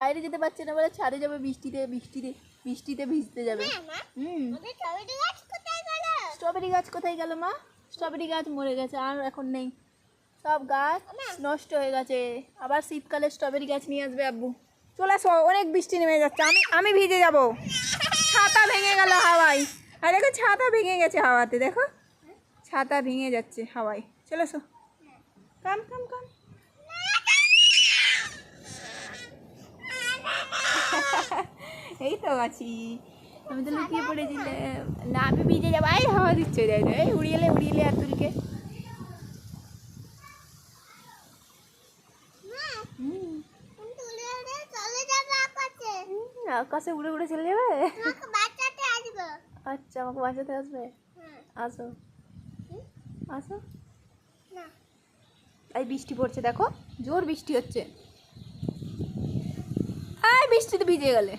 বাইরে যেতে পারছে না বলে ছাদে যাবে বৃষ্টিতে বৃষ্টিতে বৃষ্টিতে ভিজতে যাবে। স্ট্রবেরি গাছ কোথায় গেল মা? স্ট্রবেরি গাছ মরে গেছে, আর এখন নেই, সব গাছ নষ্ট হয়ে গেছে। আবার শীতকালে স্ট্রবেরি গাছ নিয়ে আসবে আব্বু। চলে আসো, অনেক বৃষ্টি নেমে যাচ্ছে, আমি ভিজে যাব। ছাতা ভেঙে গেল হাওয়ায়, আর দেখো ছাতা ভেঙে গেছে হাওয়াতে, দেখো ছাতা ভেঙে যাচ্ছে হাওয়ায়। চলে আসো, কাম কাম কাম। এই তো আছি, আমি তো লুকিয়ে পড়েছিলে না, আমি ভিজে যাবো। এই হাওয়া দিচ্ছে, এই উড়িয়েলে আর তুলকে। আকাশে উড়ে উড়ে চলে যাবে। আচ্ছা, আমাকে বাঁচাতে আসবে? আসো আসো। এই বৃষ্টি পড়ছে, দেখো জোর বৃষ্টি হচ্ছে। এই বৃষ্টিতে ভিজে গেলে।